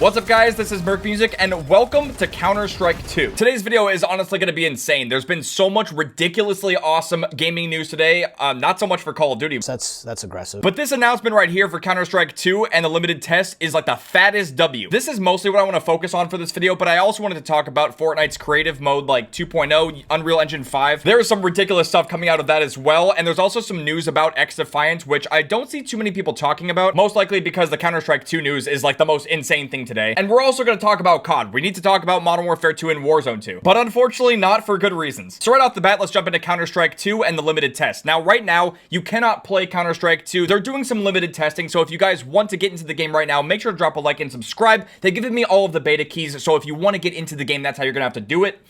What's up guys, this is Merc Music and welcome to Counter-Strike 2. Today's video is honestly going to be insane. There's been so much ridiculously awesome gaming news today, not so much for Call of Duty. That's aggressive. But this announcement right here for Counter-Strike 2 and the limited test is like the fattest W. This is mostly what I want to focus on for this video, but I also wanted to talk about Fortnite's creative mode like 2.0, Unreal Engine 5. There is some ridiculous stuff coming out of that as well, and there's also some news about XDefiant, which I don't see too many people talking about, most likely because the Counter-Strike 2 news is like the most insane thing today. And we're also going to talk about COD. We need to talk about Modern Warfare 2 and Warzone 2, but unfortunately not for good reasons. So right off the bat, let's jump into Counter-Strike 2 and the limited test. Now, right now, you cannot play Counter-Strike 2. They're doing some limited testing, so if you guys want to get into the game right now, make sure to drop a like and subscribe. They've given me all of the beta keys, so if you want to get into the game, that's how you're going to have to do it.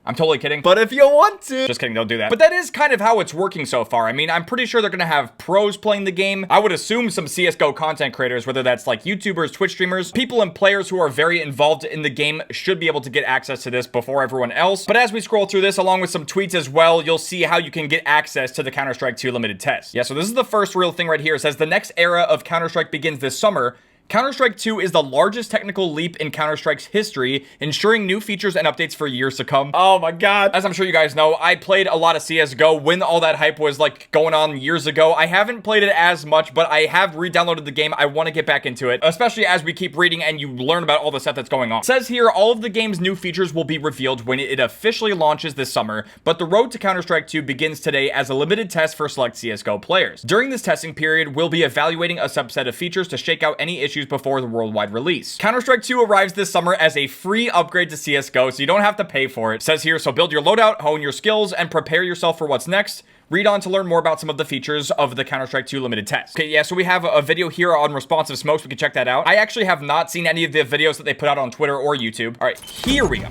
I'm totally kidding. But if you want to... Just kidding, don't do that. But that is kind of how it's working so far. I mean, I'm pretty sure they're going to have pros playing the game. I would assume some CSGO content creators, whether that's like YouTubers, Twitch streamers, people and players who are very involved in the game should be able to get access to this before everyone else. But as we scroll through this, along with some tweets as well, you'll see how you can get access to the Counter-Strike 2 limited test. Yeah, so this is the first real thing right here. It says the next era of Counter-Strike begins this summer. Counter-Strike 2 is the largest technical leap in Counter-Strike's history, ensuring new features and updates for years to come. Oh my god. As I'm sure you guys know, I played a lot of CSGO when all that hype was like going on years ago. I haven't played it as much, but I have re-downloaded the game. I want to get back into it, especially as we keep reading and you learn about all the stuff that's going on. It says here, all of the game's new features will be revealed when it officially launches this summer, but the road to Counter-Strike 2 begins today as a limited test for select CSGO players. During this testing period, we'll be evaluating a subset of features to shake out any issues before the worldwide release. Counter-Strike 2 arrives this summer as a free upgrade to CSGO, so you don't have to pay for it. It says here, so build your loadout, hone your skills, and prepare yourself for what's next. Read on to learn more about some of the features of the Counter-Strike 2 limited test. Okay, yeah, so we have a video here on responsive smokes. We can check that out. I actually have not seen any of the videos that they put out on Twitter or YouTube. All right, here we go.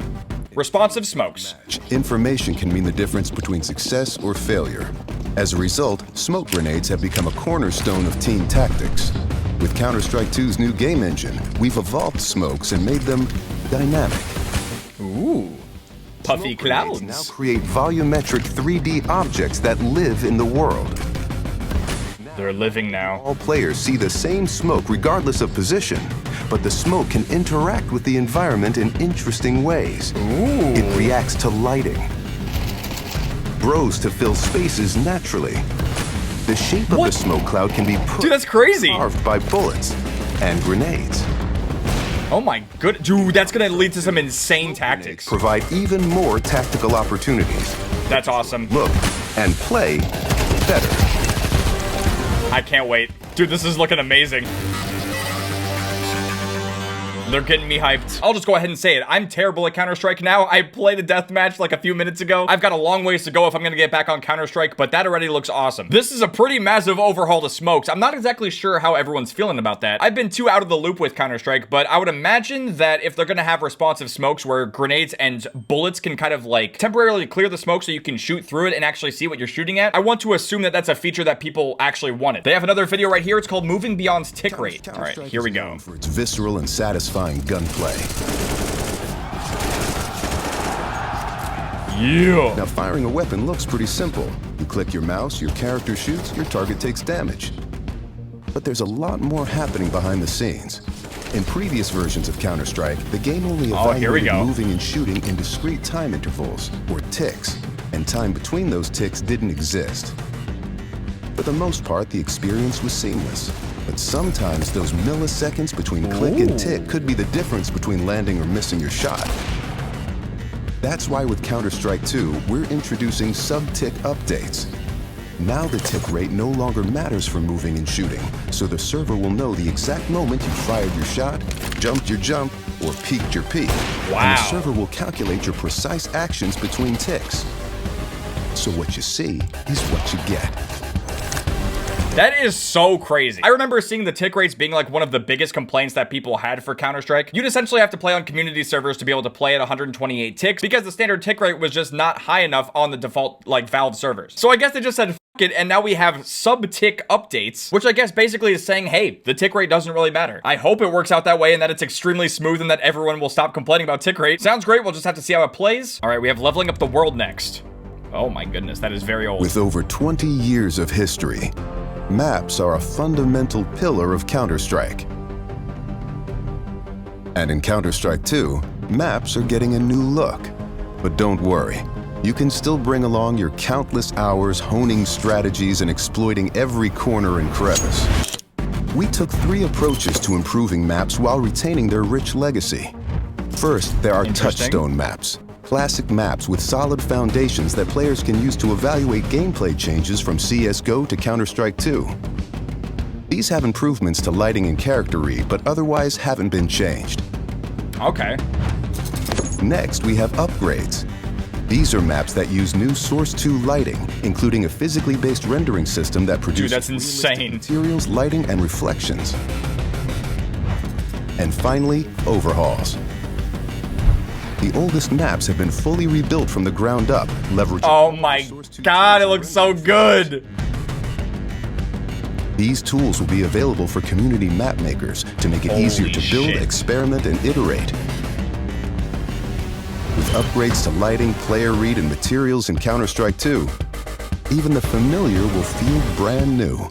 Responsive smokes. Information can mean the difference between success or failure. As a result, smoke grenades have become a cornerstone of team tactics. With Counter-Strike 2's new game engine, we've evolved smokes and made them dynamic. Ooh. Puffy clouds. Now create volumetric 3D objects that live in the world. They're living now. All players see the same smoke regardless of position, but the smoke can interact with the environment in interesting ways. Ooh. It reacts to lighting, grows to fill spaces naturally. The shape of the smoke cloud can be Dude, that's crazy. Carved by bullets and grenades. Oh my good, dude, that's gonna lead to some insane tactics. Provide even more tactical opportunities. That's awesome. Look and play better. I can't wait. Dude, this is looking amazing. They're getting me hyped. I'll just go ahead and say it. I'm terrible at Counter-Strike now. I played a deathmatch like a few minutes ago. I've got a long ways to go if I'm gonna get back on Counter-Strike, but that already looks awesome. This is a pretty massive overhaul to smokes. I'm not exactly sure how everyone's feeling about that. I've been too out of the loop with Counter-Strike, but I would imagine that if they're gonna have responsive smokes where grenades and bullets can kind of like temporarily clear the smoke so you can shoot through it and actually see what you're shooting at, I want to assume that that's a feature that people actually wanted. They have another video right here. It's called Moving Beyond Tick Rate. All right, here we go. For its visceral and satisfying gunplay. Yeah. Now, firing a weapon looks pretty simple. You click your mouse, your character shoots, your target takes damage. But there's a lot more happening behind the scenes. In previous versions of Counter-Strike, the game only evaluated moving and shooting in discrete time intervals, or ticks, and time between those ticks didn't exist. For the most part, the experience was seamless. But sometimes those milliseconds between click and tick could be the difference between landing or missing your shot. That's why with Counter-Strike 2, we're introducing sub-tick updates. Now the tick rate no longer matters for moving and shooting, so the server will know the exact moment you fired your shot, jumped your jump, or peeked your peek. Wow. And the server will calculate your precise actions between ticks. So what you see is what you get. That is so crazy. I remember seeing the tick rates being like one of the biggest complaints that people had for Counter-Strike. You'd essentially have to play on community servers to be able to play at 128 ticks because the standard tick rate was just not high enough on the default like Valve servers. So I guess they just said F it, and now we have sub-tick updates, which I guess basically is saying, hey, the tick rate doesn't really matter. I hope it works out that way and that it's extremely smooth and that everyone will stop complaining about tick rate. Sounds great. We'll just have to see how it plays. All right, we have leveling up the world next. Oh my goodness, that is very old. With over 20 years of history, maps are a fundamental pillar of Counter-Strike. And in Counter-Strike 2, maps are getting a new look. But don't worry, you can still bring along your countless hours honing strategies and exploiting every corner and crevice. We took 3 approaches to improving maps while retaining their rich legacy. First, there are touchstone maps. Classic maps with solid foundations that players can use to evaluate gameplay changes from CSGO to Counter-Strike 2. These have improvements to lighting and character read, but otherwise haven't been changed. Okay. Next, we have upgrades. These are maps that use new Source 2 lighting, including a physically based rendering system that produces that's insane. materials, lighting, and reflections. And finally, overhauls. The oldest maps have been fully rebuilt from the ground up, leveraging... Oh my god, it looks so good! These tools will be available for community map makers to make it easier to build, experiment, and iterate. With upgrades to lighting, player read, and materials in Counter-Strike 2, even the familiar will feel brand new.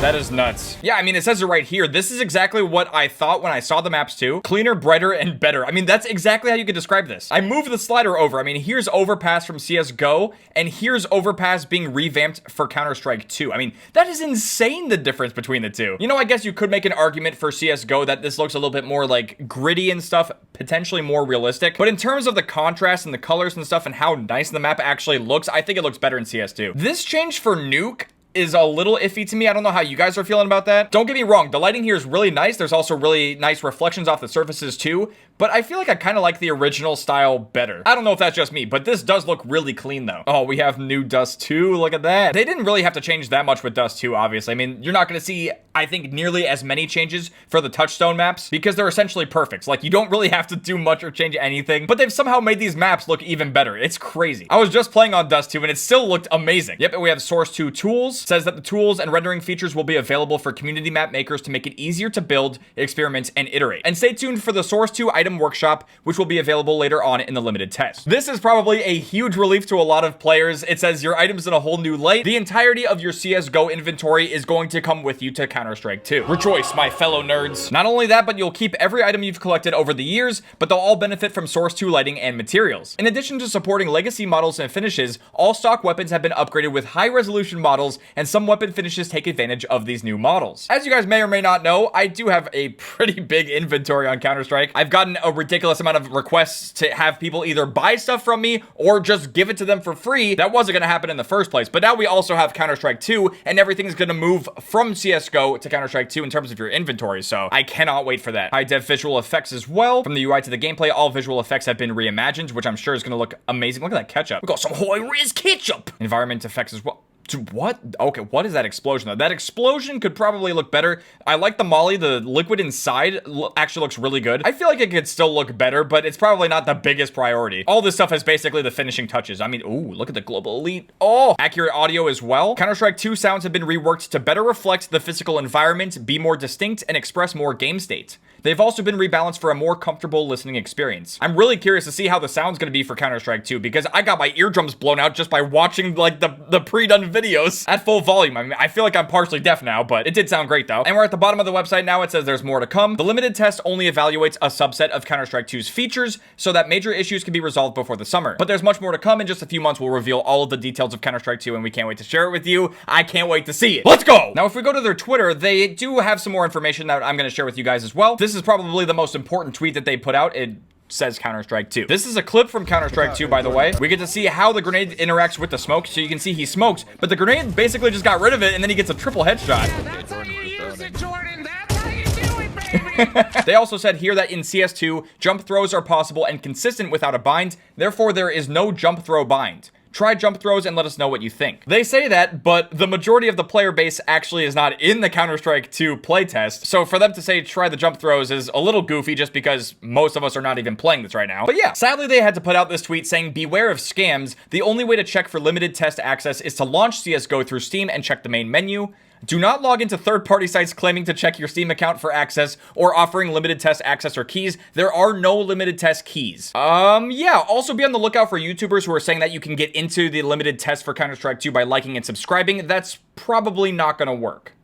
That is nuts. Yeah, I mean, it says it right here. This is exactly what I thought when I saw the maps too. Cleaner, brighter, and better. I mean, that's exactly how you could describe this. I moved the slider over. I mean, here's Overpass from CSGO, and here's Overpass being revamped for Counter-Strike 2. I mean, that is insane, the difference between the two. You know, I guess you could make an argument for CSGO that this looks a little bit more like gritty and stuff, potentially more realistic. But in terms of the contrast and the colors and stuff and how nice the map actually looks, I think it looks better in CS2. This change for Nuke is a little iffy to me. I don't know how you guys are feeling about that. Don't get me wrong, the lighting here is really nice. There's also really nice reflections off the surfaces too, but I feel like I kind of like the original style better. I don't know if that's just me, but this does look really clean though. Oh, we have new Dust 2. Look at that. They didn't really have to change that much with Dust 2, obviously. I mean, you're not going to see, I think, nearly as many changes for the touchstone maps because they're essentially perfect. Like, you don't really have to do much or change anything, but they've somehow made these maps look even better. It's crazy. I was just playing on Dust 2 and it still looked amazing. Yep, and we have Source 2 tools. It says that the tools and rendering features will be available for community map makers to make it easier to build, experiment, and iterate. And stay tuned for the Source 2 item workshop, which will be available later on in the limited test. This is probably a huge relief to a lot of players. It says your items in a whole new light. The entirety of your CSGO inventory is going to come with you to Counter-Strike 2. Rejoice, my fellow nerds. Not only that, but you'll keep every item you've collected over the years, but they'll all benefit from Source 2 lighting and materials. In addition to supporting legacy models and finishes, all stock weapons have been upgraded with high-resolution models, and some weapon finishes take advantage of these new models. As you guys may or may not know, I do have a pretty big inventory on Counter-Strike. I've gotten a ridiculous amount of requests to have people either buy stuff from me or just give it to them for free. That wasn't going to happen in the first place, but now we also have Counter-Strike 2, and everything's going to move from CSGO to Counter-Strike 2 in terms of your inventory, so I cannot wait for that. High-def visual effects as well. From the UI to the gameplay, all visual effects have been reimagined, which I'm sure is going to look amazing. Look at that ketchup. We got some high-res ketchup. Environment effects as well. What? Okay, what is that explosion though? That explosion could probably look better. I like the molly. The liquid inside actually looks really good. I feel like it could still look better, but it's probably not the biggest priority. All this stuff is basically the finishing touches. I mean, ooh, look at the global elite. Oh, accurate audio as well. Counter-Strike 2 sounds have been reworked to better reflect the physical environment, be more distinct, and express more game state. They've also been rebalanced for a more comfortable listening experience. I'm really curious to see how the sound's gonna be for Counter-Strike 2 because I got my eardrums blown out just by watching like the pre-done videos at full volume. I mean, I feel like I'm partially deaf now, but it did sound great though. And we're at the bottom of the website now. It says there's more to come. The limited test only evaluates a subset of Counter-Strike 2's features so that major issues can be resolved before the summer. But there's much more to come. In just a few months, we'll reveal all of the details of Counter-Strike 2 and we can't wait to share it with you. I can't wait to see it. Let's go! Now, if we go to their Twitter, they do have some more information that I'm gonna share with you guys as well. This is probably the most important tweet that they put out. It says Counter-Strike 2. This is a clip from Counter-Strike 2, by the way. We get to see how the grenade interacts with the smoke. So you can see he smokes, but the grenade basically just got rid of it and then he gets a triple headshot. Yeah, that's how you use it, Jordan. That's how you do it, baby. They also said here that in CS2, jump throws are possible and consistent without a bind. Therefore, there is no jump throw bind. Try jump throws and let us know what you think. They say that, but the majority of the player base actually is not in the Counter-Strike 2 playtest. So for them to say try the jump throws is a little goofy just because most of us are not even playing this right now. But yeah, sadly they had to put out this tweet saying beware of scams. The only way to check for limited test access is to launch CSGO through Steam and check the main menu. Do not log into third-party sites claiming to check your Steam account for access or offering limited test access or keys. There are no limited test keys. Yeah, also be on the lookout for YouTubers who are saying that you can get into the limited test for Counter-Strike 2 by liking and subscribing. That's probably not gonna work.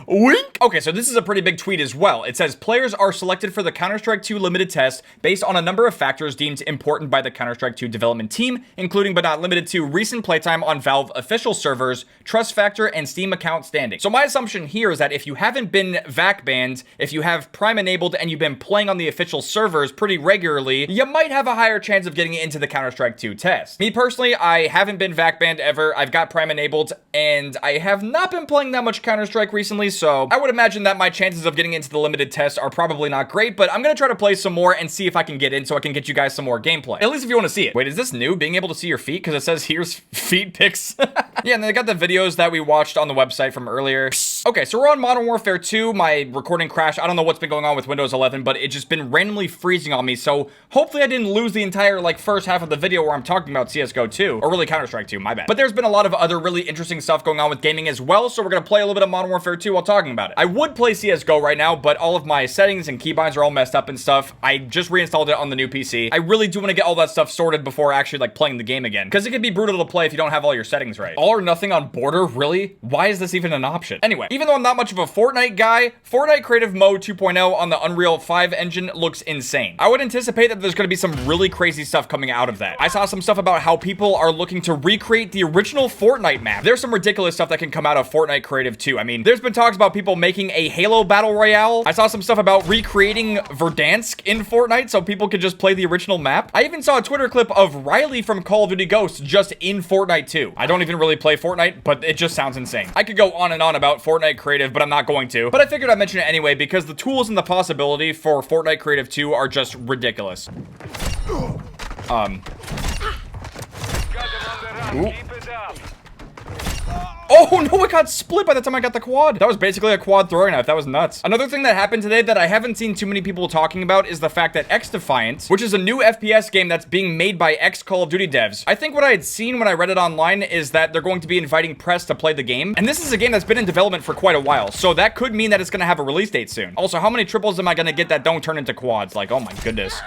Wink. Okay, so this is a pretty big tweet as well. It says players are selected for the Counter-Strike 2 limited test based on a number of factors deemed important by the Counter-Strike 2 development team, including but not limited to recent playtime on Valve official servers, trust factor, and Steam account standing. So my assumption here is that if you haven't been VAC banned, if you have Prime enabled and you've been playing on the official servers pretty regularly, you might have a higher chance of getting into the Counter-Strike 2 test. Me personally, I haven't been VAC banned ever. I've got Prime enabled, and I have not been playing that much Counter-Strike recently, so I would imagine that my chances of getting into the limited test are probably not great, but I'm gonna try to play some more and see if I can get in so I can get you guys some more gameplay. At least if you want to see it. Wait, is this new? Being able to see your feet? Because it says here's feet pics. Yeah, and then they got the videos that we watched on the website from earlier. Okay, so we're on Modern Warfare 2. My recording crashed. I don't know what's been going on with Windows 11, but it's just been randomly freezing on me, so hopefully I didn't lose the entire, like, first half of the video where I'm talking about CSGO 2, or really Counter-Strike 2, my bad. But there's been a lot of other really interesting stuff going on with gaming as well, so we're gonna play a little bit of Modern Warfare 2 while talking about it. I would play CSGO right now, but all of my settings and keybinds are all messed up and stuff. I just reinstalled it on the new PC. I really do want to get all that stuff sorted before actually, like, playing the game again, because it can be brutal to play if you don't have all your settings right. All or nothing on border? Really? Why is this even an option? Anyway, even though I'm not much of a Fortnite guy, Fortnite Creative Mode 2.0 on the Unreal 5 engine looks insane. I would anticipate that there's going to be some really crazy stuff coming out of that. I saw some stuff about how people are looking to recreate the original Fortnite map. There's some ridiculous stuff that can come out of Fortnite Creative 2. I mean, there's been talks about people making a Halo Battle Royale. I saw some stuff about recreating Verdansk in Fortnite so people could just play the original map. I even saw a Twitter clip of Riley from Call of Duty Ghosts just in Fortnite 2. I don't even really play Fortnite, but it just sounds insane. I could go on and on about Fortnite Creative, but I'm not going to. But I figured I'd mention it anyway because the tools and the possibility for Fortnite Creative 2 are just ridiculous. Ooh. Oh no, it got split by the time I got the quad. That was basically a quad throwing knife. That was nuts. Another thing that happened today that I haven't seen too many people talking about is the fact that XDefiant, which is a new FPS game that's being made by ex-Call of Duty devs. I think what I had seen when I read it online is that they're going to be inviting press to play the game. And this is a game that's been in development for quite a while. So that could mean that it's going to have a release date soon. Also, how many triples am I going to get that don't turn into quads? Like, oh my goodness.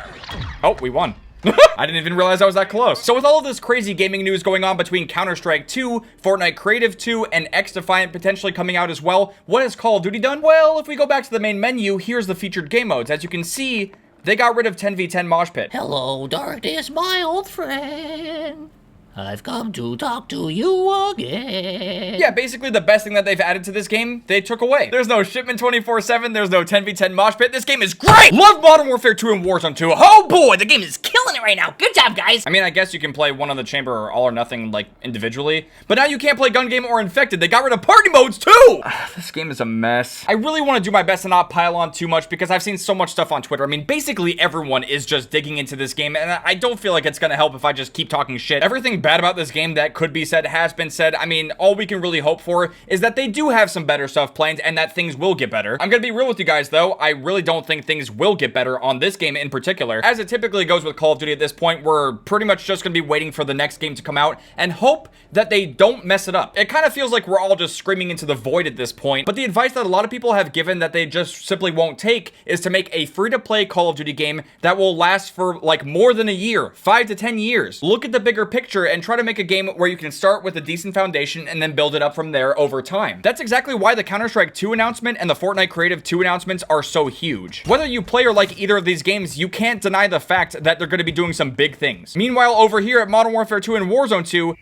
Oh, we won. I didn't even realize I was that close. So with all of this crazy gaming news going on between Counter-Strike 2, Fortnite Creative 2, and XDefiant potentially coming out as well, what has Call of Duty done? Well, if we go back to the main menu, here's the featured game modes. As you can see, they got rid of 10v10 Mosh Pit. Hello, darkness, my old friend. I've come to talk to you again. Yeah, basically the best thing that they've added to this game, they took away. There's no shipment 24/7, there's no 10v10 mosh pit. This game is great! Love Modern Warfare 2 and Warzone 2. Oh boy, the game is killing it right now. Good job, guys. I mean, I guess you can play one on the chamber or all or nothing, like, individually. But now you can't play gun game or infected. They got rid of party modes too! This game is a mess. I really want to do my best to not pile on too much because I've seen so much stuff on Twitter. I mean, basically everyone is just digging into this game, and I don't feel like it's gonna help if I just keep talking shit. Everything bad about this game that could be said has been said. I mean, all we can really hope for is that they do have some better stuff planned and that things will get better. I'm gonna be real with you guys though, I really don't think things will get better on this game in particular. As it typically goes with Call of Duty at this point, we're pretty much just gonna be waiting for the next game to come out and hope that they don't mess it up. It kind of feels like we're all just screaming into the void at this point, but the advice that a lot of people have given that they just simply won't take is to make a free-to-play Call of Duty game that will last for like more than a year, 5 to 10 years. Look at the bigger picture and try to make a game where you can start with a decent foundation and then build it up from there over time. That's exactly why the Counter-Strike 2 announcement and the Fortnite Creative 2 announcements are so huge. Whether you play or like either of these games, you can't deny the fact that they're going to be doing some big things. Meanwhile, over here at Modern Warfare 2 and Warzone 2,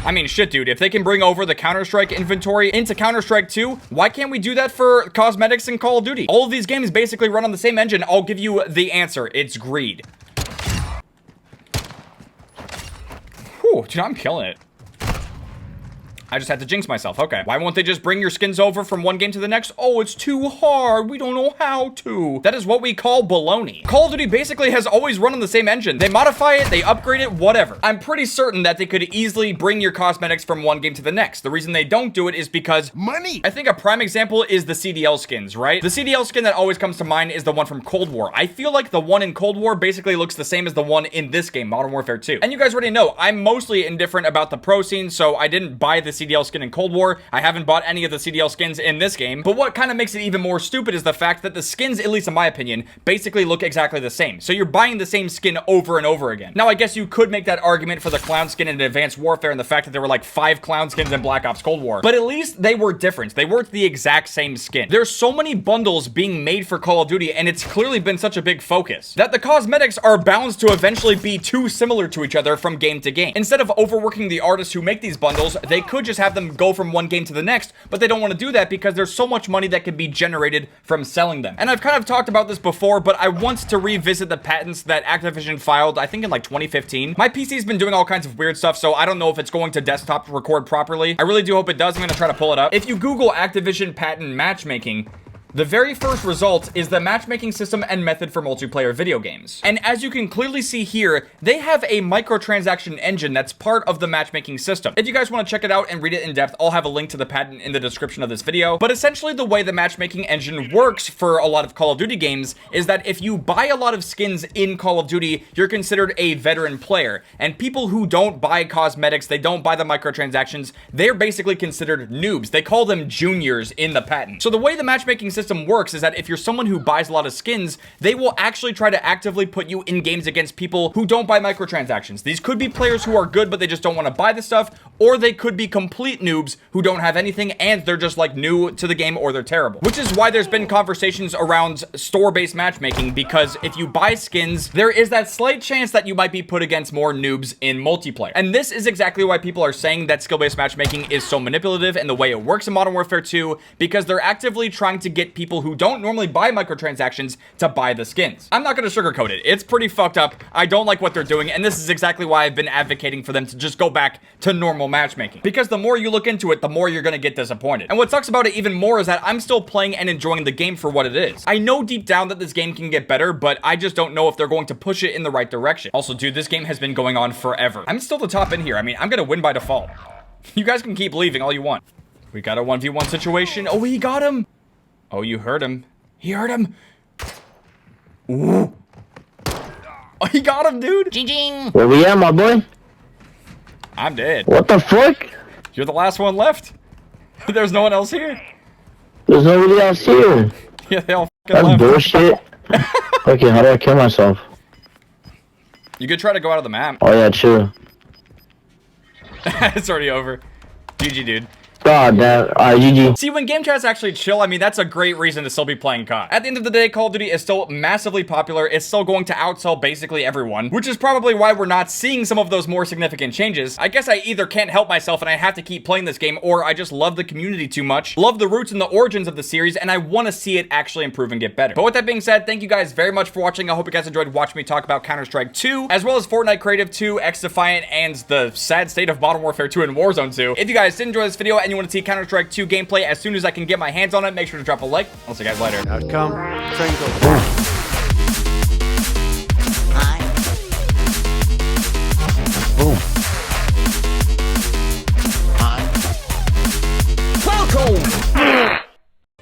I mean, shit, dude, if they can bring over the Counter-Strike inventory into Counter-Strike 2, why can't we do that for cosmetics and Call of Duty? All of these games basically run on the same engine. I'll give you the answer. It's greed. Whew, dude, I'm killing it. I just had to jinx myself. Okay. Why won't they just bring your skins over from one game to the next? Oh, it's too hard. We don't know how to. That is what we call baloney. Call of Duty basically has always run on the same engine. They modify it, they upgrade it, whatever. I'm pretty certain that they could easily bring your cosmetics from one game to the next. The reason they don't do it is because money. I think a prime example is the CDL skins, right? The CDL skin that always comes to mind is the one from Cold War. I feel like the one in Cold War basically looks the same as the one in this game, Modern Warfare 2. And you guys already know, I'm mostly indifferent about the pro scene, so I didn't buy the CDL skin in Cold War. I haven't bought any of the CDL skins in this game. But what kind of makes it even more stupid is the fact that the skins, at least in my opinion, basically look exactly the same. So you're buying the same skin over and over again. Now, I guess you could make that argument for the clown skin in Advanced Warfare and the fact that there were like 5 clown skins in Black Ops Cold War. But at least they were different. They weren't the exact same skin. There's so many bundles being made for Call of Duty, and it's clearly been such a big focus that the cosmetics are bound to eventually be too similar to each other from game to game. Instead of overworking the artists who make these bundles, they could just have them go from one game to the next, but they don't want to do that because there's so much money that can be generated from selling them. And I've kind of talked about this before, but I want to revisit the patents that Activision filed, I think in like 2015. My PC's been doing all kinds of weird stuff, so I don't know if it's going to desktop record properly. I really do hope it does. I'm going to try to pull it up. If you Google Activision patent matchmaking, the very first result is the matchmaking system and method for multiplayer video games. And as you can clearly see here, they have a microtransaction engine that's part of the matchmaking system. If you guys want to check it out and read it in depth, I'll have a link to the patent in the description of this video. But essentially the way the matchmaking engine works for a lot of Call of Duty games is that if you buy a lot of skins in Call of Duty, you're considered a veteran player. And people who don't buy cosmetics, they don't buy the microtransactions, they're basically considered noobs. They call them juniors in the patent. So the way the matchmaking system works is that if you're someone who buys a lot of skins, they will actually try to actively put you in games against people who don't buy microtransactions. These could be players who are good, but they just don't want to buy the stuff, or they could be complete noobs who don't have anything and they're just like new to the game or they're terrible. Which is why there's been conversations around store-based matchmaking, because if you buy skins, there is that slight chance that you might be put against more noobs in multiplayer. And this is exactly why people are saying that skill-based matchmaking is so manipulative and the way it works in Modern Warfare 2, because they're actively trying to get people who don't normally buy microtransactions to buy the skins. I'm not going to sugarcoat it. It's pretty fucked up. I don't like what they're doing, and this is exactly why I've been advocating for them to just go back to normal matchmaking. Because the more you look into it, the more you're going to get disappointed. And what sucks about it even more is that I'm still playing and enjoying the game for what it is. I know deep down that this game can get better, but I just don't know if they're going to push it in the right direction. Also, dude, this game has been going on forever. I'm still the top in here. I mean, I'm going to win by default. You guys can keep leaving all you want. We got a 1v1 situation. Oh, he got him. Oh, you heard him. He heard him. Ooh. Oh, he got him, dude. Jing. Where we at, my boy? I'm dead. What the fuck? You're the last one left. There's no one else here. There's nobody else here. Yeah, they all fucking That's left. bullshit. Okay, how do I kill myself? You could try to go out of the map. Oh yeah, true. It's already over. GG, dude. God damn. Alright, GG. See, when game chat's actually chill, I mean, that's a great reason to still be playing COD. At the end of the day, Call of Duty is still massively popular. It's still going to outsell basically everyone, which is probably why we're not seeing some of those more significant changes. I guess I either can't help myself and I have to keep playing this game, or I just love the community too much, love the roots and the origins of the series, and I want to see it actually improve and get better. But with that being said, thank you guys very much for watching. I hope you guys enjoyed watching me talk about Counter-Strike 2, as well as Fortnite Creative 2, XDefiant, and the sad state of Modern Warfare 2 and Warzone 2. If you guys did enjoy this video and you want to see Counter-Strike 2 gameplay as soon as I can get my hands on it, make sure to drop a like. I'll see you guys later. Outcome, Tango. Hi. Boom.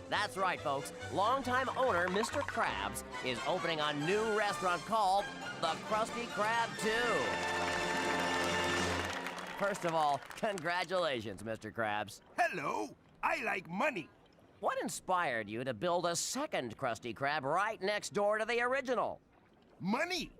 That's right, folks. Longtime owner Mr. Krabs is opening a new restaurant called the Krusty Krab 2. First of all, congratulations, Mr. Krabs. Hello, I like money. What inspired you to build a second Krusty Krab right next door to the original? Money.